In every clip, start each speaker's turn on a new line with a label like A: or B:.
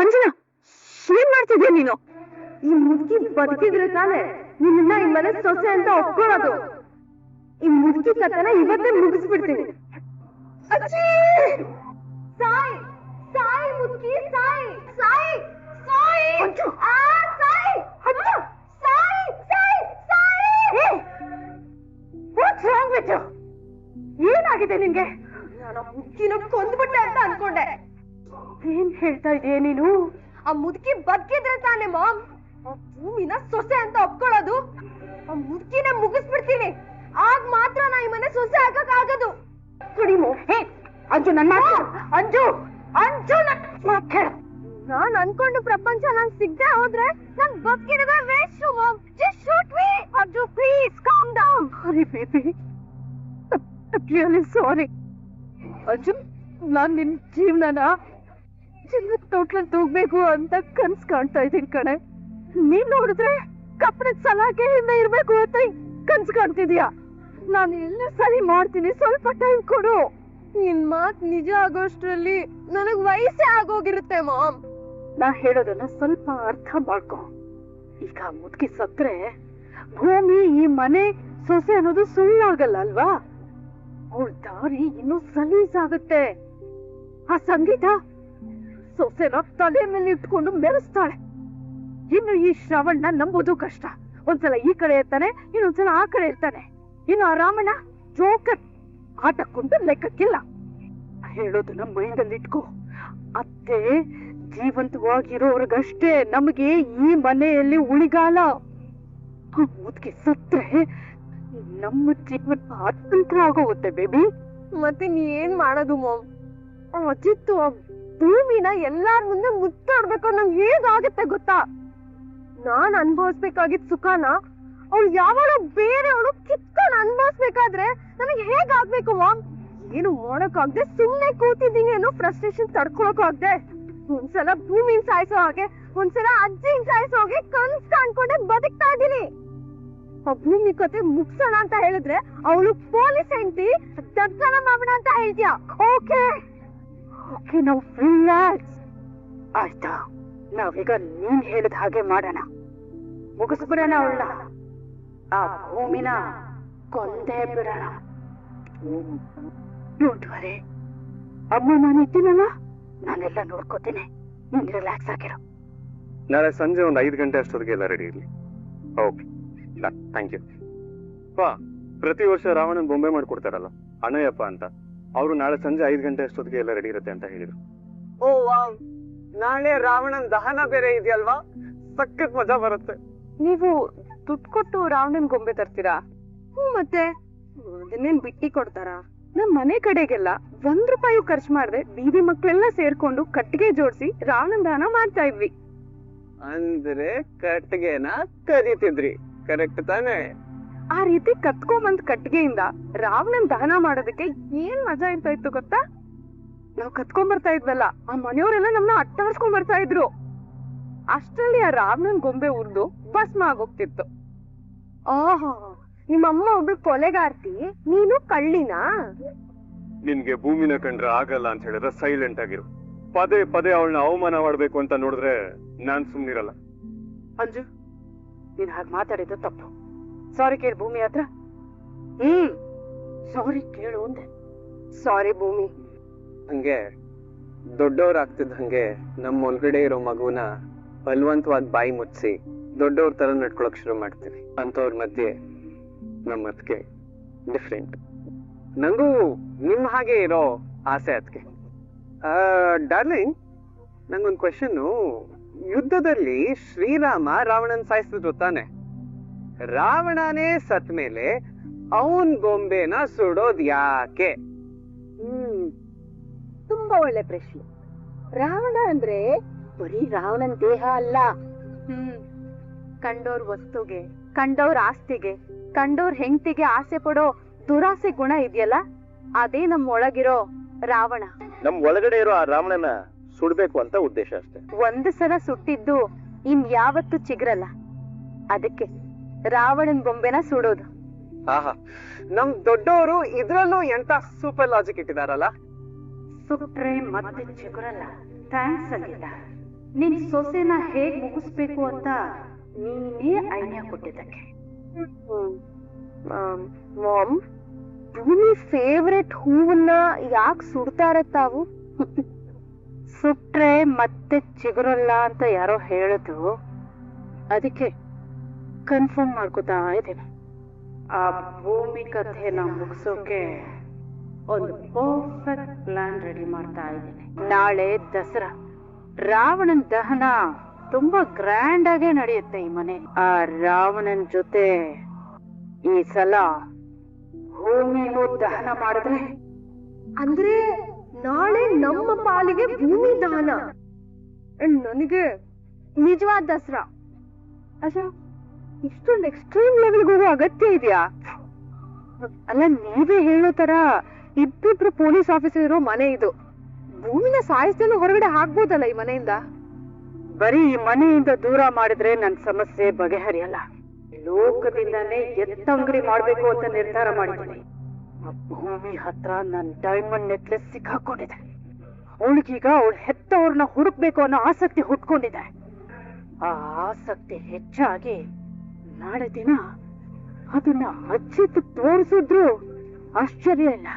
A: ಅಂಜನಾ, ಏನ್ ಮಾಡ್ತಿದ್ಯಾ ನೀನು? ಈ ಮುದುಕಿ ಬದುಕಿದ್ರೆ ತಾನೆ ನಿನ್ನ ಈ ಮನೆ ಸೊಸೆ ಅಂತ ಒಪ್ಕೊಳ್ಳೋದು. ಈ ಮುದುಕಿ ಕಥನ ಇವತ್ತೇ ಮುಗಿಸ್ಬಿಡ್ತೀನಿ. ಅಜ್ಜಿ! ಸಾಯ್ ಸಾಯ್ ಮುದುಕಿ, ಸಾಯ್ ಸಾಯ್ ಸಾಯ್! ಸಾಯ್ ಅಜ್ಜ! ಸಾಯ್ ಸಾಯ್ ಸಾಯ್! What's wrong with you? ಏನಾಗಿದೆ ನಿನ್ಗೆ? ನಾನು ಮುದುಕಿನ ಕೊಂದ್ಬಿಟ್ಟೆ ಅಂತ ಅನ್ಕೊಂಡೆ. ಏನ್ ಹೇಳ್ತಾ ಇದೀಯ ನೀನು? ಆ ಮುದುಕಿ ಬದುಕಿದ್ರೆ ತಾನೆ ಮಾಮ್ ಆ ಭೂಮಿನ ಸೊಸೆ ಅಂತ ಒಪ್ಕೊಳ್ಳೋದು. ಆ ಮುದುಕಿನ ಮುಗಿಸ್ಬಿಡ್ತೀನಿ, ಆಗ ಮಾತ್ರ ನಾ ಈ ಮನೆ ಸೊಸೆ ಆಗಕ್ ಆಗದು. ಅಂಜು, ನನ್ನ ಅಂಜು ಅಂಜು ನಾನ್ ಅನ್ಕೊಂಡು ಪ್ರಪಂಚ ನಂಗ್ ಸಿಗದೆ ಹೋದ್ರೆ ನಂಗ್ ಬದುಕಿರೋದೇ waste mom. Just shoot me. Anju please calm down. Sorry baby, really sorry. Anju, ನಾನ್ ನಿನ್ ಜೀವನನ ಚಿನ್ನದ ತೋಟ್ಲಲ್ಲಿ ತೂಗ್ಬೇಕು ಅಂತ ಕನ್ಸ್ ಕಾಣ್ತಾ ಇದ್ದೀನಿ ಕಣೆ. ನೀನ್ ನೋಡಿದ್ರೆ ಕಪ್ಪದ ಸಲಾಕೆಯಿಂದ ಇರ್ಬೇಕು ಅಂತ ಕನ್ಸ್ ಕಾಣ್ತಿದ್ಯಾ. ನಾನು ಎಲ್ಲ ಸರಿ ಮಾಡ್ತೀನಿ, ಸ್ವಲ್ಪ ಟೈಮ್ ಕೊಡು. ನಿನ್ ಮಾತ್ ನಿಜ ಆಗೋಷ್ಟ್ರಲ್ಲಿ ನನಗ್ ವಯಸ್ಸೇ ಆಗೋಗಿರುತ್ತೆ ಮಾಮ್. ನಾ ಹೇಳೋದನ್ನ ಸ್ವಲ್ಪ ಅರ್ಥ ಮಾಡ್ಕೊ. ಈಗ ಮುದುಕಿ ಸತ್ರೆ ಭೂಮಿ ಈ ಮನೆ ಸೊಸೆ ಅನ್ನೋದು ಸುಳ್ಳಾಗಲ್ಲ ಅಲ್ವಾ? ಅವಳ ದಾರಿ ಇನ್ನೂ ಸಲೀಸಾಗುತ್ತೆ. ಆ ಸಂಗೀತ ಸೊಸೆನ ತಲೆ ಮೇಲೆ ಇಟ್ಕೊಂಡು ಮೆರೆಸ್ತಾಳೆ. ಇನ್ನು ಈ ಶ್ರವಣ್ಣ ನಂಬೋದು ಕಷ್ಟ. ಒಂದ್ಸಲ ಈ ಕಡೆ ಇರ್ತಾನೆ, ಇನ್ನೊಂದ್ಸಲ ಆ ಕಡೆ ಇರ್ತಾನೆ. ಇನ್ನು ಆ ರಾಮಣ್ಣ ಜೋಕರ್, ಆಟಕ್ಕುಂಟು ಲೆಕ್ಕಕ್ಕಿಲ್ಲ. ಹೇಳೋದನ್ನ ಮೈಂಡಲ್ಲಿ ಇಟ್ಕೋ. ಅತ್ತೆ ಜೀವಂತವಾಗಿರೋರ್ಗಷ್ಟೇ ನಮಗೆ ಈ ಮನೆಯಲ್ಲಿ ಉಳಿಗಾಲ. ಮುದುಕಿ ಸತ್ರೆ ನಮ್ಮ ಜೀವನ ಅತಂತ್ರ ಆಗೋಗುತ್ತೆ ಬೇಬಿ. ಮತ್ತೆ ನೀ ಏನ್ ಮಾಡೋದು ಮಾಮ್? ಅಜಿತ್ತು ಭೂಮಿನ ಎಲ್ಲಾರ ಮುಂದೆ ಮುತ್ತಾಡ್ಬೇಕು ನಂಗೆ ಹೇಗಾಗುತ್ತೆ ಗೊತ್ತಾ? ನಾನ್ ಅನ್ಭವಿಸ್ಬೇಕಾಗಿದ್ ಸುಖನ ಅವಳು ಯಾವಳು ಬೇರೆಯವಳು ಕಿತ್ಕೊಂಡು ಅನ್ಭವಿಸ್ಬೇಕಾದ್ರೆ ನನಗೆ ಹೇಗಾಗ್ಬೇಕು ಮಾಮ್? ಏನು ಮಾಡಕ್ಕಾಗ್ದೆ ಸುಮ್ನೆ ಕೂತಿದ್ದೀನಿ ಅನ್ನೋ ಫ್ರಸ್ಟ್ರೇಷನ್ ತಡ್ಕೊಳಕ್ ಆಗ್ದೆ. ಒಂದ್ಸಲ ಭೂಮಿನ ಸಾಯಿಸೋ ಹಾಗೆ, ಒಂದ್ಸಲ ಅಜ್ಜಿನ ಸಾಯಿಸೋ ಹಾಗೆ ಕನ್ಸ್ ಕಾಣ್ಕೊಂಡೆ ಬದುಕ್ತಾ ಇದ್ದೀನಿ. ಆ ಭೂಮಿ ಕತೆ ಮುಗ್ಸೋಣ ಅಂತ ಹೇಳಿದ್ರೆ ಅವಳು ಪೊಲೀಸ್ ಹೆಂಡತಿ ದರ್ಶನ ಮಾಡೋಣ ಅಂತ ಹೇಳ್ತೀಯ. ಓಕೆ ಓಕೆ, ನಾವು ರಿಲ್ಯಾಕ್ಸ್ ಆಯ್ತಾ? ನಾವೀಗ ನೀನ್ ಹೇಳಿದ ಹಾಗೆ ಮಾಡೋಣ, ಮುಗಿಸ್ಬಿಡೋಣ ಅವಳನ್ನ. ಆ ಭೂಮಿನ ಕೊಂದೇ ಬಿಡೋಣ. ಡೋಂಟ್ ವರಿ ಅಮ್ಮ, ನಾನು ಇದ್ದೀನಲ್ಲ, ನಾನೆಲ್ಲ ನೋಡ್ಕೋತೀನಿ. ನೀನ್ ರಿಲ್ಯಾಕ್ಸ್ ಆಗಿರೋ.
B: ನಾಳೆ ಸಂಜೆ ಒಂದು 5 ಗಂಟೆ ಅಷ್ಟೊತ್ತಿಗೆ ಎಲ್ಲ ರೆಡಿ ಇರ್ಲಿ. Okay, thank you. ಪ್ರತಿ ವರ್ಷ ರಾವಣನ್ ಬೊಂಬೆ ಮಾಡ್ಕೊಡ್ತಾರಲ್ಲ ಅಣ್ಣಯ್ಯಪ್ಪ ಅಂತ, ಅವರು ನಾಳೆ ಸಂಜೆ 5 ಗಂಟೆ ಅಷ್ಟೊತ್ತಿಗೆ ಎಲ್ಲ ರೆಡಿ ಇರುತ್ತೆ ಅಂತ ಹೇಳಿದ್ರು.
C: ಓ ವಾವ್, ನಾಳೆ ರಾವಣನ್ ದಹನ ಬೇರೆ ಇದೆಯಲ್ವಾ, ಸಖತ್ ಮಜಾ ಬರುತ್ತೆ.
A: ನೀವು ದುಡ್ಡು ಕೊಟ್ಟು ರಾವಣನ್ ಗೊಂಬೆ ತರ್ತೀರಾ? ಮತ್ತೆ ಅದನ್ನೇನ್ ಬಿಟ್ಟಿ ಕೊಡ್ತಾರಾ? ನಮ್ ಮನೆ ಕಡೆಗೆಲ್ಲ ₹1 ಖರ್ಚು ಮಾಡ್ದೆ ಬೀದಿ ಮಕ್ಳೆಲ್ಲ ಸೇರ್ಕೊಂಡು ಕಟ್ಟಿಗೆ ಜೋಡಿಸಿ ರಾವಣನ್ ದಹನ ಮಾಡ್ತಾ ಇದ್ವಿ.
C: ಅಂದ್ರೆ ಕಟ್ಟಿಗೆನ ಕದೀತಿದ್ರಿ, ಕರೆಕ್ಟ್ ತಾನೆ?
A: ಆ ರೀತಿ ಕತ್ಕೊಂಬಂದ್ ಕಟ್ಟಿಗೆಯಿಂದ ರಾವಣನ್ ದಹನ ಮಾಡೋದಕ್ಕೆ ಏನ್ ಮಜಾ ಇರ್ತಾ ಇತ್ತು ಗೊತ್ತಾ? ನಾವ್ ಕತ್ಕೊಂಡ್ ಬರ್ತಾ ಇದ್ವಲ್ಲ, ಆ ಮನೆಯವರೆಲ್ಲ ನಮ್ನ ಅಟ್ಟಾಡ್ಸ್ಕೊಂಡ್ ಬರ್ತಾ ಇದ್ರು. ಅಷ್ಟರಲ್ಲಿ ಆ ರಾವಣನ್ ಗೊಂಬೆ ಉರ್ದು ಭಸ್ಮ ಆಗೋಗ್ತಿತ್ತು. ಆಹಾ, ನಿಮ್ಮಮ್ಮ ಒಬ್ಳು ಕೊಲೆಗಾರ್ತಿ, ನೀನು ಕಳ್ಳಿನಾ?
B: ನಿನ್ಗೆ ಭೂಮಿನ ಕಂಡ್ರೆ ಆಗಲ್ಲ ಅಂತ ಹೇಳಿದ್ರೆ ಸೈಲೆಂಟ್ ಆಗಿರು. ಪದೇ ಪದೇ ಅವಳನ್ನ ಅವಮಾನ ಮಾಡ್ಬೇಕು ಅಂತ ನೋಡಿದ್ರೆ ನಾನ್ ಸುಮ್ನಿರಲ್ಲ.
A: ಅಂಜು, ನೀನ್ ಹಾಗೆ ಮಾತಾಡಿದ್ದು ತಪ್ಪು. ಸಾರಿ ಕೇಳು ಭೂಮಿ ಹತ್ರ. ಸಾರಿ ಕೇಳು ಅಂದೆ. ಸಾರಿ ಭೂಮಿ.
C: ಹಂಗೆ ದೊಡ್ಡವ್ರಾಗ್ತಿದ್ದ ಹಂಗೆ ನಮ್ಮ ಒಳಗಡೆ ಇರೋ ಮಗುನ ಬಲವಂತವಾಗಿ ಬಾಯಿ ಮುಚ್ಚಿಸಿ ದೊಡ್ಡವ್ರ ತರ ನಡ್ಕೊಳಕ್ ಶುರು ಮಾಡ್ತೀವಿ. ಅಂತವ್ರ ಮಧ್ಯೆ ನಮ್ಮ ಅದಕ್ಕೆ ಡಿಫ್ರೆಂಟ್. ನಂಗೂ ನಿಮ್ ಹಾಗೆ ಇರೋ ಆಸೆ ಅದಕ್ಕೆ. ಡಾರ್ಲಿಂಗ್, ನಂಗೊಂದು ಕ್ವೆಶನ್. ಯುದ್ಧದಲ್ಲಿ ಶ್ರೀರಾಮ ರಾವಣನ್ ಸಾಯಿಸಿದ್ರು ತಾನೆ? ರಾವಣನೇ ಸತ್ ಮೇಲೆ ಅವನ್ ಗೊಂಬೆನ ಸುಡೋದ್ ಯಾಕೆ?
A: ತುಂಬಾ ಒಳ್ಳೆ ಪ್ರಶ್ನೆ. ರಾವಣ ಅಂದ್ರೆ ಬರೀ ರಾವಣನ್ ದೇಹ ಅಲ್ಲ. ಕಂಡೋರ್ ವಸ್ತುಗೆ, ಕಂಡೋರ್ ಆಸ್ತಿಗೆ, ಕಂಡೋರ್ ಹೆಂಡತಿಗೆ ಆಸೆ ಪಡೋ ದುರಾಸೆ ಗುಣ ಇದೆಯಲ್ಲ, ಅದೇ ನಮ್ ಒಳಗಿರೋ ರಾವಣ.
D: ನಮ್ ಒಳಗಡೆ ಇರೋ ಆ ರಾವಣನ ಸುಡ್ಬೇಕು ಅಂತ ಉದ್ದೇಶ ಅಷ್ಟೇ.
A: ಒಂದು ಸಲ ಸುಟ್ಟಿದ್ದು ಇನ್ ಯಾವತ್ತು ಚಿಗ್ರಲ್ಲ. ಅದಕ್ಕೆ ರಾವಣನ್ ಬೊಂಬೆನ ಸುಡೋದು.
C: ಆಹಾ, ನಮ್ ದೊಡ್ಡವರು ಇದ್ರಲ್ಲೂ ಎಂತ ಸೂಪರ್ ಲಾಜಿಕ್ ಇಟ್ಟಿದಾರಲ್ಲ.
A: ಸುಟ್ರೆ ಮತ್ತೆ ಚಿಗುರಲ್ಲ. ಥ್ಯಾಂಕ್ಸ್ ಸಂಗೀತ. ನಿನ್ ಸೊಸೆನ ಹೇಗ್ ಮುಗಿಸ್ಬೇಕು ಅಂತ ನೀನೇ ಐಡಿಯಾ ಕೊಟ್ಟಿದ್ದಕ್ಕೆ. ಮಾಮ್, ಭೂಮಿ ಫೇವ್ರೆಟ್ ಹೂವನ್ನ ಯಾಕೆ ಸುಡ್ತಾರೆ ತಾವು? ಸುಟ್ರೆ ಮತ್ತೆ ಚಿಗುರಲ್ಲ ಅಂತ ಯಾರೋ ಹೇಳಿದ್ರು, ಅದಕ್ಕೆ ಕನ್ಫರ್ಮ್ ಮಾಡ್ಕೋತಾ ಇದ್ದೀನಿ. ಆ ಭೂಮಿ ಕಥೆನ ಮುಗಿಸೋಕೆ ಒಂದು ಪರ್ಫೆಕ್ಟ್ ಪ್ಲಾನ್ ರೆಡಿ ಮಾಡ್ತಾ ಇದ್ದೀನಿ. ನಾಳೆ ದಸರಾ, ರಾವಣನ್ ದಹನ ತುಂಬಾ ಗ್ರ್ಯಾಂಡ್ ಆಗೇ ನಡೆಯುತ್ತೆ ಈ ಮನೆ. ಆ ರಾವಣನ್ ಜೊತೆ ಈ ಸಲ ಭೂಮಿನೂ ದಹನ ಮಾಡಿದ್ರೆ, ಅಂದ್ರೆ ನಾಳೆ ನಮ್ಮ ಪಾಲಿಗೆ ಭೂಮಿ ದಹನ. ನನಗೆ ನಿಜವಾದ ದಸರಾ. ಅಚ್ಚಾ, ಇಷ್ಟೊಂದು ಎಕ್ಸ್ಟ್ರೀಮ್ ಲೆವೆಲ್ಗೆ ಹೋಗೋ ಅಗತ್ಯ ಇದೆಯಾ? ಅಲ್ಲ, ನೀವೇ ಹೇಳೋ ತರ ಇಬ್ಬಿಬ್ರು ಪೊಲೀಸ್ ಆಫೀಸರ್ ಇರೋ ಮನೆ ಇದು. ಭೂಮಿನ ಸಾಯಿಸ್ದಲ್ಲೂ ಹೊರಗಡೆ ಹಾಕ್ಬೋದಲ್ಲ ಈ ಮನೆಯಿಂದ? ಬರೀ ಈ ಮನೆಯಿಂದ ದೂರ ಮಾಡಿದ್ರೆ ನನ್ನ ಸಮಸ್ಯೆ ಬಗೆಹರಿಯಲ್ಲ. ಲೋಕದಿಂದಾನೇ ಎತ್ತಂಗಡಿ ಮಾಡ್ಬೇಕು ಅಂತ ನಿರ್ಧಾರ ಮಾಡಿದ್ದೀನಿ. ಆ ಭೂಮಿ ಹತ್ರ ನನ್ನ ಡೈಮಂಡ್ ನೆಕ್ಲೆಸ್ ಸಿಕ್ಕಾಕೊಂಡಿದೆ. ಅವಳಿಗೀಗ ಅವಳು ಹೆತ್ತವ್ರನ್ನ ಹುಡುಕ್ಬೇಕು ಅನ್ನೋ ಆಸಕ್ತಿ ಹುಟ್ಕೊಂಡಿದೆ. ಆ ಆಸಕ್ತಿ ಹೆಚ್ಚಾಗಿ ನಾಳೆ ದಿನ ಅದನ್ನ ಅಜಿತ್ ತೋರಿಸಿದ್ರು ಆಶ್ಚರ್ಯ ಇಲ್ಲ.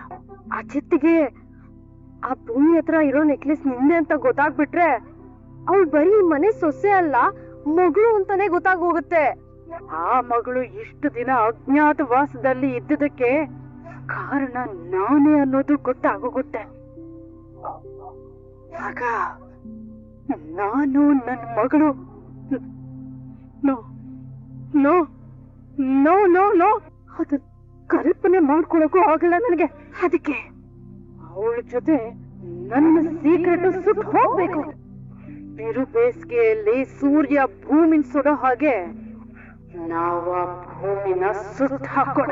A: ಅಜಿತ್ಗೆ ಆ ಭೂಮಿ ಹತ್ರ ಇರೋ ನೆಕ್ಲೆಸ್ ನಿನ್ನೆ ಅಂತ ಗೊತ್ತಾಗ್ಬಿಟ್ರೆ ಅವಳು ಬರೀ ಮನೆ ಸೊಸೆ ಅಲ್ಲ, ಮಗಳು ಅಂತಾನೆ ಗೊತ್ತಾಗೋಗುತ್ತೆ. ಆ ಮಗಳು ಇಷ್ಟು ದಿನ ಅಜ್ಞಾತ ವಾಸದಲ್ಲಿ ಇದ್ದುದಕ್ಕೆ ಕಾರಣ ನಾನೇ ಅನ್ನೋದು ಗೊತ್ತಾಗೋಗುತ್ತೆ. ಆಗ ನಾನು ನನ್ನ ಮಗಳು no no no no no ಅದು ಕಲ್ಪನೆ ಮಾಡ್ಕೊಳಕ್ಕೂ ಆಗಲ್ಲ ನನಗೆ. ಅದಕ್ಕೆ ಅವಳ ಜೊತೆ ನನ್ನ ಸೀಕ್ರೆಟ್ ಸುಟ್ಟು ಹೋಗ್ಬೇಕು. ಬಿರು ಬೇಸಿಗೆಯಲ್ಲಿ ಸೂರ್ಯ ಭೂಮಿನ ಸುಡೋ ಹಾಗೆ ನಾವು ಆ ಭೂಮಿನ ಸುತ್ತ ಹಾಕೋಣ.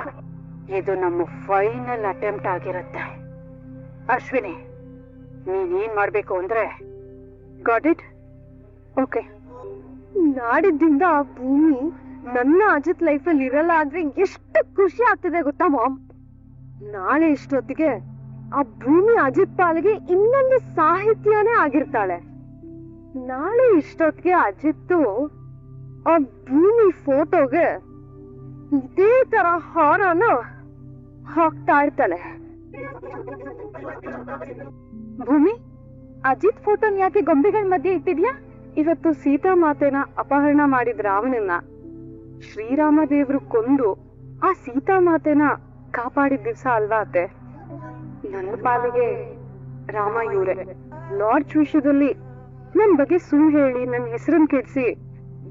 A: ಇದು ನಮ್ಮ ಫೈನಲ್ ಅಟೆಂಪ್ಟ್ ಆಗಿರುತ್ತೆ. ಅಶ್ವಿನಿ, ನೀನೇನ್ ಮಾಡ್ಬೇಕು ಅಂದ್ರೆ, ಗಾಟ್ ಇಟ್? ಓಕೆ. ನಾಡಿದ್ದಿಂದ ಆ ಭೂಮಿ ನನ್ನ ಅಜಿತ್ ಲೈಫ್ ಅಲ್ಲಿ ಇರಲ್ಲ ಅಂದ್ರೆ ಎಷ್ಟು ಖುಷಿ ಆಗ್ತಿದೆ ಗೊತ್ತಾ ಮಾಮ್? ನಾಳೆ ಇಷ್ಟೊತ್ತಿಗೆ ಆ ಭೂಮಿ ಅಜಿತ್ ಪಾಲಿಗೆ ಇನ್ನೊಂದು ಸಾಹಿತ್ಯನೇ ಆಗಿರ್ತಾಳೆ. ನಾಳೆ ಇಷ್ಟೊತ್ತಿಗೆ ಅಜಿತ್ ಆ ಭೂಮಿ ಫೋಟೋಗೆ ಇದೇ ತರ ಹಾರನ ಹಾಕ್ತಾ ಇರ್ತಾಳೆ. ಭೂಮಿ, ಅಜಿತ್ ಫೋಟೋನ್ ಯಾಕೆ ಗೊಂಬೆಗಳ ಮಧ್ಯೆ ಇಟ್ಟಿದ್ಯಾ? ಇವತ್ತು ಸೀತಾ ಮಾತೆನ ಅಪಹರಣ ಮಾಡಿದ ರಾವಣನ್ನ ಶ್ರೀರಾಮ ದೇವ್ರು ಕೊಂದು ಆ ಸೀತಾ ಮಾತೆನ ಕಾಪಾಡಿದ ದಿವ್ಸ ಅಲ್ವಾ ಅತ್ತೆ? ನನ್ನ ಪಾಲಿಗೆ ರಾಮ ಇವ್ರೆ. ಲಾರ್ಡ್ಸ್ ವಿಷಯದಲ್ಲಿ ನನ್ ಬಗ್ಗೆ ಸುಳ್ಳು ಹೇಳಿ ನನ್ನ ಹೆಸರನ್ನ ಕೆಡಿಸಿ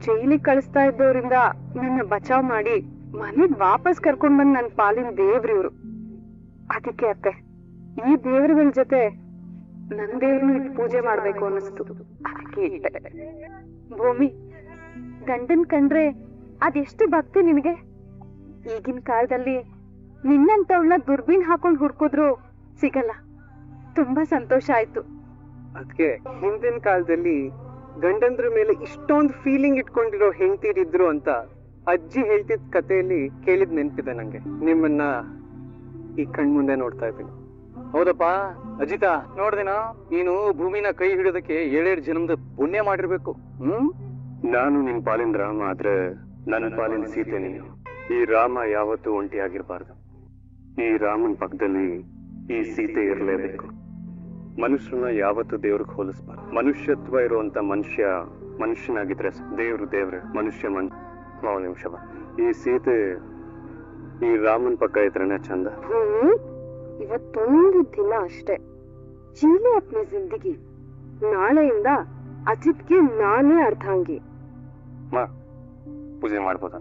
A: ಜೈಲಿಗೆ ಕಳಿಸ್ತಾ ಇದ್ದವರಿಂದ ನನ್ನ ಬಚಾವ್ ಮಾಡಿ ಮನೆಗ್ ವಾಪಸ್ ಕರ್ಕೊಂಡ್ ಬಂದ್ ನನ್ನ ಪಾಲಿನ ದೇವ್ರಿವ್ರು. ಅದಕ್ಕೆ ಅತ್ತೆ, ಈ ದೇವ್ರಗಳ ಜೊತೆ ನನ್ ದೇವ್ರನ್ನ ಇಟ್ಟು ಪೂಜೆ ಮಾಡ್ಬೇಕು ಅನ್ನಿಸ್ತು, ಅದಕ್ಕೆ ಇಟ್ಟೆ. ಭೂಮಿ, ಗಂಡನ್ ಕಂಡ್ರೆ ಅದೆಷ್ಟು ಭಕ್ತಿ ನಿನಗೆ? ಈಗಿನ ಕಾಲದಲ್ಲಿ ನಿನ್ನಂತವಳನ್ನ ದುರ್ಬೀನ್ ಹಾಕೊಂಡ್ ಹುಡ್ಕೋದ್ರು ಸಿಗಲ್ಲ. ತುಂಬಾ ಸಂತೋಷ ಆಯ್ತು.
C: ಅದಕ್ಕೆ ಹಿಂದಿನ ಕಾಲದಲ್ಲಿ ಗಂಡಂದ್ರ ಮೇಲೆ ಇಷ್ಟೊಂದು ಫೀಲಿಂಗ್ ಇಟ್ಕೊಂಡಿರೋ ಹೆಂಡತಿರಿದ್ರು ಅಂತ ಅಜ್ಜಿ ಹೇಳ್ತಿದ್ ಕಥೆಯಲ್ಲಿ ಕೇಳಿದ್ ನೆನ್ಪಿದೆ ನಂಗೆ. ನಿಮ್ಮನ್ನ ಈ ಕಣ್ಮುಂದೆ ನೋಡ್ತಾ ಇದ್ದೀನಿ.
B: ಹೌದಪ್ಪ ಅಜಿತ, ನೋಡ್ದೇನಾ? ನೀನು ಭೂಮಿನ ಕೈ ಹಿಡಿಯೋದಕ್ಕೆ 7 ಜನ್ಮದ ಪುಣ್ಯ ಮಾಡಿರ್ಬೇಕು. ನಾನು ನಿನ್ ಪಾಲಿನ ರಾಮ ಆದ್ರೆ ನನ್ನ ಪಾಲಿನ ಸೀತೆ ನೀನು. ಈ ರಾಮ ಯಾವತ್ತೂ ಒಂಟಿಯಾಗಿರ್ಬಾರ್ದು. ಈ ರಾಮನ್ ಪಕ್ಕದಲ್ಲಿ ಈ ಸೀತೆ ಇರಲೇಬೇಕು. ಮನುಷ್ಯನ ಯಾವತ್ತು ದೇವ್ರಿಗೆ ಹೋಲಿಸ್ಬಾರ್ದು. ಮನುಷ್ಯತ್ವ ಇರುವಂತ ಮನುಷ್ಯನಾಗಿದ್ರೆ ದೇವ್ರೆ, ಮನುಷ್ಯ ನಿಮಿಷ. ಈ ಸೀತೆ ಈ ರಾಮನ್ ಪಕ್ಕ ಇದ್ರೇನೆ ಚಂದ.
A: ಇವತ್ತೊಂದು ದಿನ ಅಷ್ಟೇ, ಜೀಲೆ ಅಪ್ನೆ ಜಿಂದಗಿ. ನಾಳೆಯಿಂದ ಅಜಿತ್ಗೆ ನಾನೇ ಅರ್ಧಾಂಗಿ.
B: ಪೂಜೆ ಮಾಡ್ಬೋದ?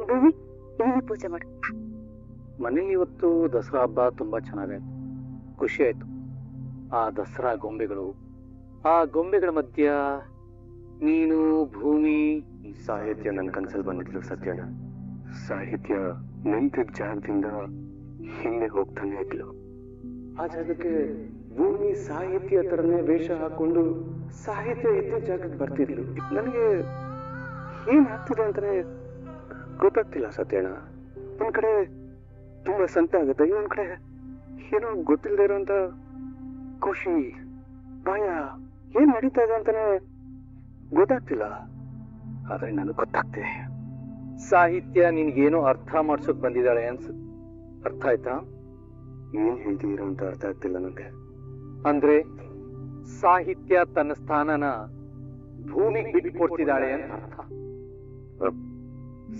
A: ಭೂಮಿ, ನೀನು ಪೂಜೆ ಮಾಡು.
D: ಮನೇಲಿ ಇವತ್ತು ದಸರಾ ಹಬ್ಬ ತುಂಬಾ ಚೆನ್ನಾಗಾಯ್ತು, ಖುಷಿ ಆಯ್ತು. ಆ ದಸರಾ ಗೊಂಬೆಗಳು, ಆ ಗೊಂಬೆಗಳ ಮಧ್ಯ ನೀನು, ಭೂಮಿ.
B: ಈ ಸಾಹಿತ್ಯ ನನ್ನ ಕನಸಲ್ಲಿ ಬಂದಿದ್ರು ಸತ್ಯಣ್ಣ. ಸಾಹಿತ್ಯ ನಿಂತಿದ್ದ ಜಾಗದಿಂದ ಹಿಂದೆ ಹೋಗ್ತಾನೆ ಇದ್ಲು. ಆ ಜಾಗಕ್ಕೆ ಭೂಮಿ ಸಾಹಿತ್ಯ ತರನೇ ವೇಷ ಹಾಕೊಂಡು ಸಾಹಿತ್ಯ ಇದ್ದ ಜಾಗಕ್ಕೆ ಬರ್ತಿದ್ಲು. ನನಗೆ ಏನಾಗ್ತಿದೆ ಅಂತಾನೆ ಗೊತ್ತಾಗ್ತಿಲ್ಲ ಸತ್ಯಣ್ಣ. ಒಂದ್ ಕಡೆ ತುಂಬಾ ಸಂತ ಆಗುತ್ತೆ, ಇನ್ನೊಂದ್ ಕಡೆ ಏನೋ ಗೊತ್ತಿಲ್ಲದೆ ಇರೋಂತ ಖುಷಿ, ಭಯ, ಏನ್ ನಡೀತಾ ಇದೆ ಅಂತಾನೆ
D: ಗೊತ್ತಾಗ್ತಿಲ್ಲ, ಆದ್ರೆ ನನಗೆ ಗೊತ್ತಾಗ್ತಿದೆ.
C: ಸಾಹಿತ್ಯ ನಿನ್ಗೇನೋ ಅರ್ಥ ಮಾಡ್ಸೋಕ್ ಬಂದಿದ್ದಾಳೆ ಅನ್ಸುತ್ತೆ. ಅರ್ಥ ಆಯ್ತಾ?
B: ಏನ್ ಹೇಳ್ತೀರಾ ಅಂತ ಅರ್ಥ ಆಗ್ತಿಲ್ಲ ನಂಗೆ.
C: ಅಂದ್ರೆ ಸಾಹಿತ್ಯ ತನ್ನ ಸ್ಥಾನನ ಭೂಮಿಗೆ ಬಿಟ್ಟುಕೊಡ್ತಿದ್ದಾಳೆ ಅಂತ ಅರ್ಥ.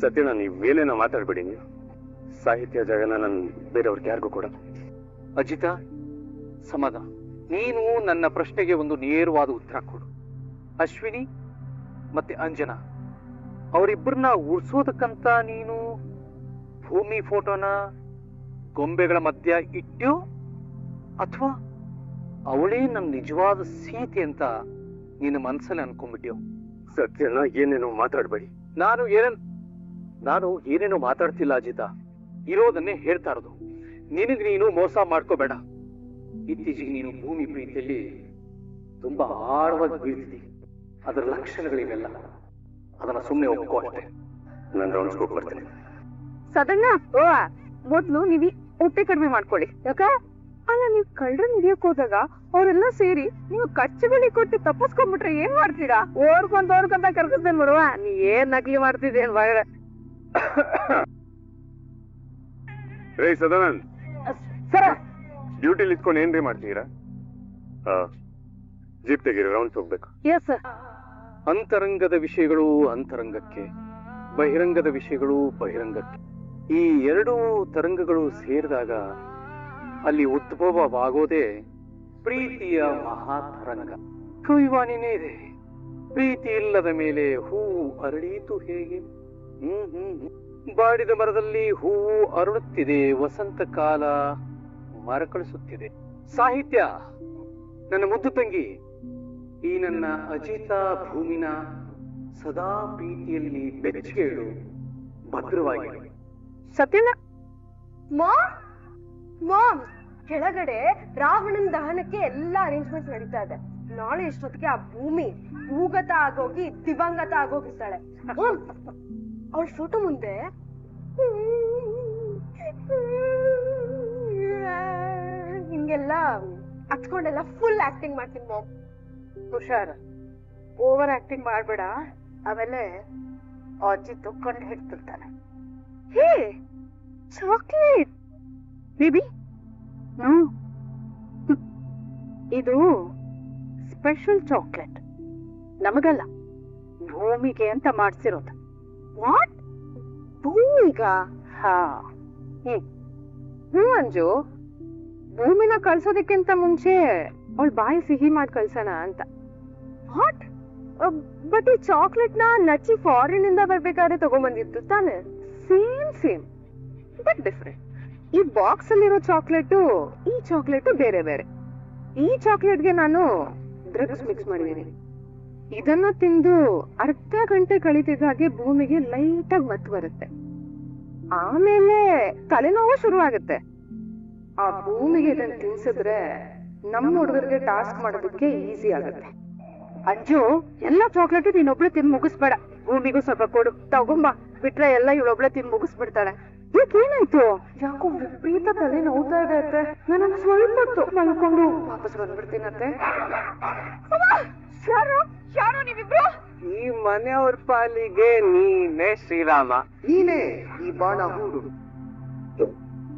B: ಸತ್ಯನ ನೀವೇನೇನೋ ಮಾತಾಡ್ಬೇಡಿ. ನೀವು ಸಾಹಿತ್ಯ ಜಗನ ನಾನು ಬೇರೆಯವ್ರಿಗೆ ಯಾರಿಗೂ ಕೊಡ.
C: ಅಜಿತ, ಸಮಾಧಾನ. ನೀನು ನನ್ನ ಪ್ರಶ್ನೆಗೆ ಒಂದು ನೇರವಾದ ಉತ್ತರ ಕೊಡು. ಅಶ್ವಿನಿ ಮತ್ತೆ ಅಂಜನಾ ಅವರಿಬ್ಬರನ್ನ ಉಳಿಸೋದಕ್ಕಂತ ನೀನು ಭೂಮಿ ಫೋಟೋನ ಗೊಂಬೆಗಳ ಮಧ್ಯ ಇಟ್ಟ್ಯೋ ಅಥವಾ ಅವಳೇ ನನ್ನ ನಿಜವಾದ ಸೀತೆ ಅಂತ ನಿನ್ನ ಮನಸ್ಸಲ್ಲಿ ಅನ್ಕೊಂಡ್ಬಿಟ್ಯೋ?
B: ಸತ್ಯನ ಏನೇನೋ ಮಾತಾಡ್ಬೇಡಿ.
C: ನಾನು ಏನೇನೋ ಮಾತಾಡ್ತಿಲ್ಲ ಅಜಿತ, ಇರೋದನ್ನೇ ಹೇಳ್ತಾ ಇರೋದು. ನಿನಗ್ ನೀನು ಮೋಸ ಮಾಡ್ಕೋಬೇಡ. ಇತ್ತೀಚೆಗೆ ನೀನು ಭೂಮಿ ಪ್ರೀತಿಯಲ್ಲಿ ತುಂಬಾ ಆಳವಾಗಿ ಬೀಳ್ತಿದ್ದಿ. ಅದರ ಲಕ್ಷಣಗಳಿವೆಲ್ಲ, ಅದನ್ನ ಸುಮ್ಮನೆ ಒಪ್ಕೋ ಅಷ್ಟೇ.
B: ನಾನು ರೌಂಡ್ಸ್ ಹೋಗಿ ಬರ್ತೇನೆ.
A: ಸದಣ್ಣ, ಮೊದ್ಲು ನೀವಿ ಹೊಟ್ಟೆ ಕಡಿಮೆ ಮಾಡ್ಕೊಳ್ಳಿ. ಯಾಕ ಅಲ್ಲ, ನೀವ್ ಕಳ್ಳರನ್ನ ಹಿಡಿಯಕ್ ಹೋದಾಗ ಅವರೆಲ್ಲ ಸೇರಿ ನೀವು ಕಚ್ಚುಗಳಿ ಕೊಟ್ಟು ತಪ್ಪಿಸ್ಕೊಂಡ್ಬಿಟ್ರೆ ಏನ್ ಮಾಡ್ತೀರಾ? ಓಡ್ಕೊಂತ ಕರ್ಕೊಂತೇನ್ ಬಿಡುವ. ನೀ ಏನ್ ನಕಲಿ ಮಾಡ್ತಿದ್ದೇನ್ ಬಾಯ್ರೆ?
B: ರೇ ಸದಾನಂದ್,
A: ಸರ,
B: ಡ್ಯೂಟಿಲಿ ಇಟ್ಕೊಂಡು ಏನ್ರಿ ಮಾಡ್ತೀರಾ? ಜೀಪ್ ತೆಗೀರಿ, ರೌಂಡ್ಸ್ ಹೋಗ್ಬೇಕು.
A: Yes sir.
C: ಅಂತರಂಗದ ವಿಷಯಗಳು ಅಂತರಂಗಕ್ಕೆ, ಬಹಿರಂಗದ ವಿಷಯಗಳು ಬಹಿರಂಗಕ್ಕೆ. ಈ ಎರಡೂ ತರಂಗಗಳು ಸೇರಿದಾಗ ಅಲ್ಲಿ ಉದ್ಭವವಾಗೋದೇ ಪ್ರೀತಿಯ ಮಹಾತರಂಗ. ಕವಿವಾಣಿನೇ ಇದೆ, ಪ್ರೀತಿ ಇಲ್ಲದ ಮೇಲೆ ಹೂವು ಅರಳೀತು ಹೇಗೆ? ಬಾಡಿದ ಮರದಲ್ಲಿ ಹೂವು ಅರಳುತ್ತಿದೆ, ವಸಂತ ಕಾಲ ಮರಕಳಿಸುತ್ತಿದೆ. ಸಾಹಿತ್ಯ, ನನ್ನ ಮುದ್ದು ತಂಗಿ, ಈ ನನ್ನ ಅಜಿತ ಭೂಮಿನ ಸದಾ ಪ್ರೀತಿಯಲ್ಲಿ ಬೆಚ್ಚಗೇಳು, ಭದ್ರವಾಗಿ.
A: ಸತ್ಯನ ಮಾಮ್, ಕೆಳಗಡೆ ರಾವಣನ ದಹನಕ್ಕೆ ಎಲ್ಲಾ ಅರೇಂಜ್ಮೆಂಟ್ಸ್ ನಡೀತಾ ಇದೆ. ನಾಳೆ ಇಷ್ಟೊತ್ತಿಗೆ ಆ ಭೂಮಿ ಭೂಗತ ಆಗೋಗಿ ದಿವಂಗತ ಆಗೋಗಿರ್ತಾಳೆ. ಅವಳ ಫೋಟೋ ಮುಂದೆ ಹಿಂಗೆಲ್ಲ ಹಚ್ಕೊಂಡೆಲ್ಲ ಫುಲ್ ಆಕ್ಟಿಂಗ್ ಮಾಡ್ತೀನಿ ಮಾಮ್.
E: ಹುಷಾರ, ಓವರ್ ಆಕ್ಟಿಂಗ್ ಮಾಡ್ಬೇಡ, ಆಮೇಲೆ ಅಜ್ಜಿ ಕಂಡು ಹಿಡ್ತಿರ್ತಾನೆ.
A: ಹೇ, ಚಾಕ್ಲೇಟ್ ಬೇಬಿ.
E: ಇದು ಸ್ಪೆಷಲ್ ಚಾಕ್ಲೇಟ್, ನಮಗಲ್ಲ, ಭೂಮಿಗೆ ಅಂತ ಮಾಡ್ಸಿರೋದು.
A: ವಾಟ್? ಭೂಮಿಗ?
E: ಹಾ.
A: ಅಂಜು, ಭೂಮಿನ ಕಳ್ಸೋದಕ್ಕಿಂತ ಮುಂಚೆ ಅವಳ ಬಾಯಿ ಸಿಹಿ ಮಾಡಿ ಕಳ್ಸೋಣ ಅಂತ. ವಾಟ್? ಬಟ್ ಈ ಚಾಕ್ಲೇಟ್ ನ ನಚ್ಚಿ ಫಾರಿನ್ ಇಂದ ಬರ್ಬೇಕಾದ್ರೆ ತಗೊಂಡ್ಬಂದಿತ್ತು ತಾನೆ? Same but different. ಈ ಬಾಕ್ಸ್ ಅಲ್ಲಿರೋ ಚಾಕ್ಲೇಟು, ಈ ಚಾಕ್ಲೇಟು ಬೇರೆ ಬೇರೆ. ಈ ಚಾಕ್ಲೇಟ್ಗೆ ನಾನು ಡ್ರಗ್ಸ್ ಮಿಕ್ಸ್ ಮಾಡಿದ್ದೀನಿ. ಇದನ್ನ ತಿಂದು ಅರ್ಧ ಗಂಟೆ ಕಳೀತಿದ್ದ ಹಾಗೆ ಭೂಮಿಗೆ ಲೈಟ್ ಆಗಿ ಮತ್ತು ಬರುತ್ತೆ. ಆಮೇಲೆ ತಲೆನೋವು ಶುರು ಆಗುತ್ತೆ. ಆ ಭೂಮಿಗೆ ಇದನ್ನ ತಿನ್ಸಿದ್ರೆ ನಮ್ಮ ಹುಡುಗರಿಗೆ ಟಾಸ್ಕ್ ಮಾಡೋದಕ್ಕೆ ಈಸಿ ಆಗುತ್ತೆ.
E: ಅಂಜು, ಎಲ್ಲ ಚಾಕ್ಲೇಟು ನೀನೊಬ್ಳೆ ತಿಂದು ಮುಗಿಸ್ಬೇಡ, ಭೂಮಿಗೂ ಸ್ವಲ್ಪ ಕೊಡು. ತಗೊಂಬ, ಬಿಟ್ರೆ ಎಲ್ಲ ಇವಳೊಬ್ಳೆ ತಿಂದು ಮುಗಿಸ್ಬಿಡ್ತಾಳೆ.
A: ಏನಾಯ್ತು? ಯಾಕೋ ವಿಪರೀತ ತಲೆ ನೋವ್ತಾ ಇದೆ. ನಾನು ಸ್ವಲ್ಪ ಹೊತ್ತು ಮಲ್ಕೊಂಡು ವಾಪಸ್ ಬಂದ್ಬಿಡ್ತೀನತ್ತೆ. ಯಾರೋ ನೀವಿಬ್ರು?
C: ಈ ಮನೆಯವ್ರ ಪಾಲಿಗೆ ನೀನೇ ಶ್ರೀರಾಮ, ನೀನೇ ಈ ಬಾಣ ಹೂಡು.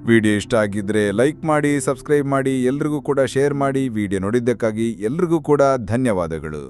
F: ವಿಡಿಯೋ ಇಷ್ಟ ಆಗಿದ್ರೆ ಲೈಕ್ ಮಾಡಿ, ಸಬ್ಸ್ಕ್ರೈಬ್ ಮಾಡಿ, ಎಲ್ರಿಗೂ ಕೂಡ ಶೇರ್ ಮಾಡಿ. ವಿಡಿಯೋ ನೋಡಿದ್ದಕ್ಕಾಗಿ ಎಲ್ರಿಗೂ ಕೂಡ ಧನ್ಯವಾದಗಳು.